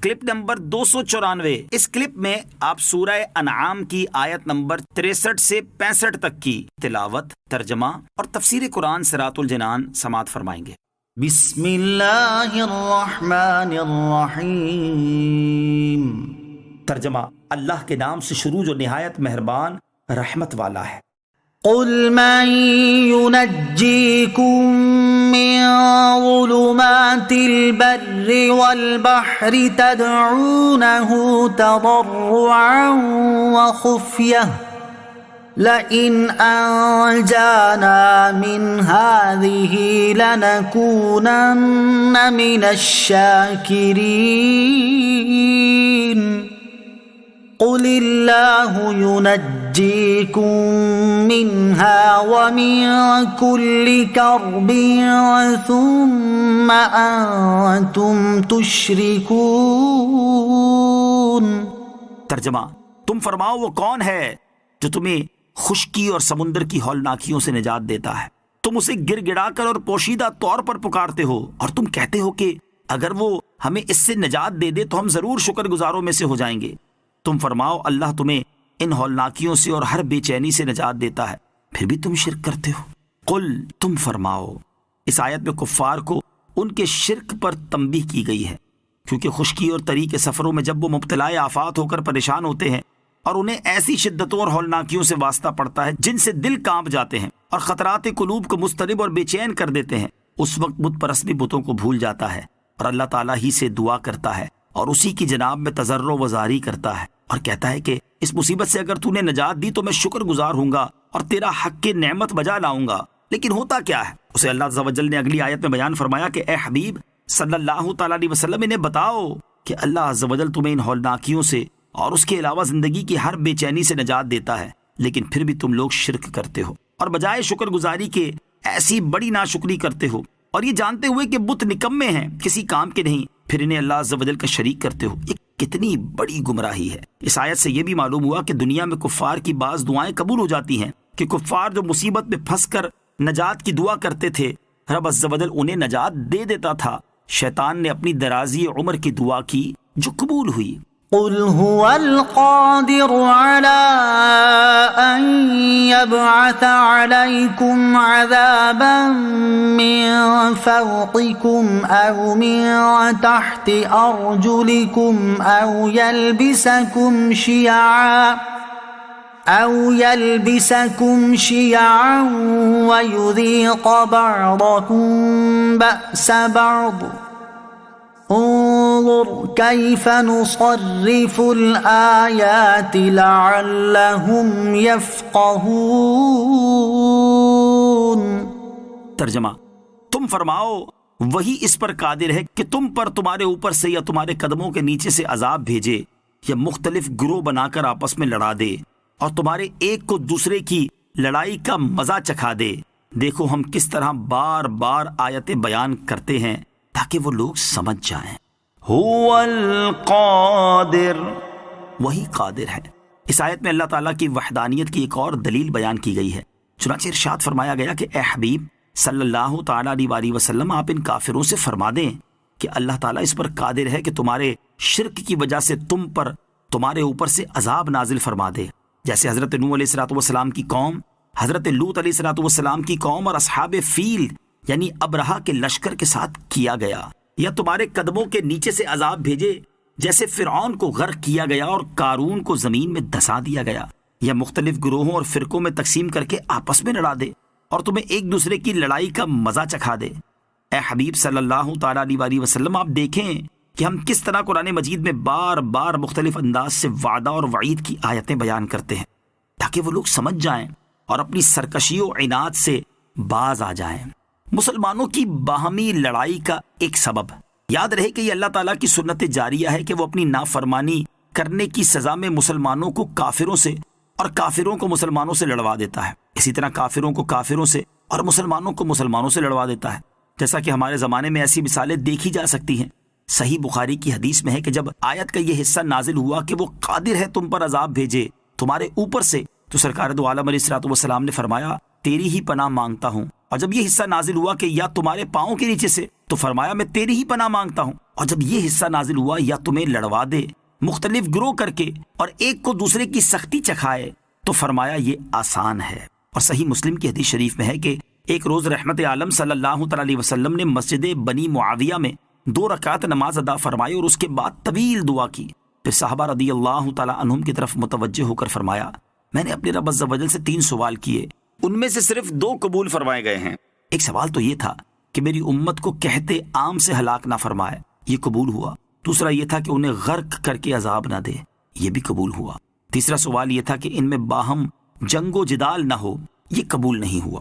Clip number 294۔ اس clip میں آپ سورہ انعام کی آیت نمبر 63 سے 65 تک کی تلاوت، ترجمہ اور تفسیر قرآن صراط الجنان سماعت فرمائیں گے۔ بسم اللہ الرحمن الرحیم۔ ترجمہ: اللہ کے نام سے شروع جو نہایت مہربان رحمت والا ہے۔ قل من ينجيكم من ظلمات البر والبحر تدعونه تضرعا وخفية لئن أنجانا من هذه لنكونن من الشاكرين قل الله ينجيكم منها ومن كل كرب ثم أنتم تشركون۔ ترجمہ: تم فرماؤ وہ کون ہے جو تمہیں خشکی اور سمندر کی ہولناکیوں سے نجات دیتا ہے؟ تم اسے گر گڑا کر اور پوشیدہ طور پر پکارتے ہو اور تم کہتے ہو کہ اگر وہ ہمیں اس سے نجات دے دے تو ہم ضرور شکر گزاروں میں سے ہو جائیں گے۔ تم فرماؤ اللہ تمہیں ان ہولناکیوں سے اور ہر بے چینی سے نجات دیتا ہے، پھر بھی تم شرک کرتے ہو۔ قل، تم فرماؤ۔ اس آیت میں کفار کو ان کے شرک پر تنبیہ کی گئی ہے، کیونکہ خشکی اور طری کے سفروں میں جب وہ مبتلا آفات ہو کر پریشان ہوتے ہیں اور انہیں ایسی شدتوں اور ہولناکیوں سے واسطہ پڑتا ہے جن سے دل کانپ جاتے ہیں اور خطرات قلوب کو مضطرب اور بے چین کر دیتے ہیں، اس وقت بت پرست بھی بتوں کو بھول جاتا ہے اور اللہ تعالیٰ ہی سے دعا کرتا ہے اور اسی کی جناب میں تضرع و زاری کرتا ہے اور کہتا ہے کہ اس مصیبت سے اگر تو نے نجات دی تو میں شکر گزار ہوں گا اور تیرا حق کی نعمت بجا لاؤں گا۔ لیکن ہوتا کیا ہے؟ اسے اللہ عز و جل نے اگلی آیت میں بیان فرمایا کہ اے حبیب صلی اللہ تعالیٰ علیہ وسلم انہیں بتاؤ کہ اللہ عز و جل تمہیں ان ہولناکیوں سے اور اس کے علاوہ زندگی کی ہر بے چینی سے نجات دیتا ہے، لیکن پھر بھی تم لوگ شرک کرتے ہو اور بجائے شکر گزاری کے ایسی بڑی ناشکری کرتے ہو، اور یہ جانتے ہوئے کہ بت نکمے ہیں، کسی کام کے نہیں، پھر انہیں اللہ عز و جل کا شریک کرتے ہو۔ یہ کتنی بڑی گمراہی ہے۔ اس آیت سے یہ بھی معلوم ہوا کہ دنیا میں کفار کی بعض دعائیں قبول ہو جاتی ہیں کہ کفار جو مصیبت میں پھنس کر نجات کی دعا کرتے تھے، رب عز و جل انہیں نجات دے دیتا تھا۔ شیطان نے اپنی درازی عمر کی دعا کی جو قبول ہوئی۔ قل هو القادر على أن يبعث عليكم عذابا من فوقكم أو من تحت أرجلكم أو يلبسكم شيعا ويذيق بعضكم بأس بعض انظر كيف نصرف الآيات لعلهم يفقهون۔ ترجمہ: تم فرماؤ وہی اس پر قادر ہے کہ تم پر تمہارے اوپر سے یا تمہارے قدموں کے نیچے سے عذاب بھیجے یا مختلف گروہ بنا کر آپس میں لڑا دے اور تمہارے ایک کو دوسرے کی لڑائی کا مزہ چکھا دے۔ دیکھو ہم کس طرح بار بار آیتیں بیان کرتے ہیں تاکہ وہ لوگ سمجھ جائیں۔ هو القادر، وہی قادر ہے۔ اس آیت میں اللہ تعالیٰ کی وحدانیت کی ایک اور دلیل بیان کی گئی ہے۔ چنانچہ ارشاد فرمایا گیا کہ اے حبیب صلی اللہ تعالیٰ علیہ وسلم آپ ان کافروں سے فرما دیں کہ اللہ تعالیٰ اس پر قادر ہے کہ تمہارے شرک کی وجہ سے تمہارے اوپر سے عذاب نازل فرما دے، جیسے حضرت نوح علیہ السلام کی قوم، حضرت لوط علیہ السلام کی قوم اور اصحاب فیل یعنی ابرہہ کے لشکر کے ساتھ کیا گیا، یا تمہارے قدموں کے نیچے سے عذاب بھیجے جیسے فرعون کو غرق کیا گیا اور قارون کو زمین میں دھسا دیا گیا، یا مختلف گروہوں اور فرقوں میں تقسیم کر کے آپس میں لڑا دے اور تمہیں ایک دوسرے کی لڑائی کا مزہ چکھا دے۔ اے حبیب صلی اللہ تعالیٰ علیہ وسلم آپ دیکھیں کہ ہم کس طرح قرآن مجید میں بار بار مختلف انداز سے وعدہ اور وعید کی آیتیں بیان کرتے ہیں تاکہ وہ لوگ سمجھ جائیں اور اپنی سرکشی و عناد سے باز آ جائیں۔ مسلمانوں کی باہمی لڑائی کا ایک سبب یاد رہے کہ یہ اللہ تعالیٰ کی سنت جاریہ ہے کہ وہ اپنی نافرمانی کرنے کی سزا میں مسلمانوں کو کافروں سے اور کافروں کو مسلمانوں سے لڑوا دیتا ہے، اسی طرح کافروں کو کافروں سے اور مسلمانوں کو مسلمانوں سے لڑوا دیتا ہے، جیسا کہ ہمارے زمانے میں ایسی مثالیں دیکھی جا سکتی ہیں۔ صحیح بخاری کی حدیث میں ہے کہ جب آیت کا یہ حصہ نازل ہوا کہ وہ قادر ہے تم پر عذاب بھیجے تمہارے اوپر سے، تو سرکار دو عالم علیہ الصلوۃ والسلام نے فرمایا تیری ہی پناہ مانگتا ہوں اور جب یہ حصہ نازل ہوا کہ یا تمہارے پاؤں کے نیچے سے، تو فرمایا میں تیری ہی پناہ مانگتا ہوں، اور جب یہ حصہ نازل ہوا یا تمہیں لڑوا دے مختلف گروہ کر کے اور ایک کو دوسرے کی سختی چکھائے، تو فرمایا یہ آسان ہے۔ اور صحیح مسلم کی حدیث شریف میں ہے کہ ایک روز رحمت عالم صلی اللہ تعالی علیہ وسلم نے مسجد بنی معاویہ میں 2 رکعت نماز ادا فرمائی اور اس کے بعد طویل دعا کی۔ پھر صحابہ رضی اللہ تعالی عنہم کی طرف متوجہ ہو کر فرمایا میں نے اپنے رب عز و جل سے 3 سوال کیے، ان میں سے صرف 2 قبول فرمائے گئے ہیں۔ ایک سوال تو یہ تھا کہ میری امت کو کہتے عام سے ہلاک نہ فرمائے، یہ قبول ہوا۔ دوسرا یہ تھا کہ انہیں غرق کر کے عذاب نہ دے، یہ بھی قبول ہوا۔ تیسرا سوال یہ تھا کہ ان میں باہم جنگ و جدال نہ ہو، یہ قبول نہیں ہوا۔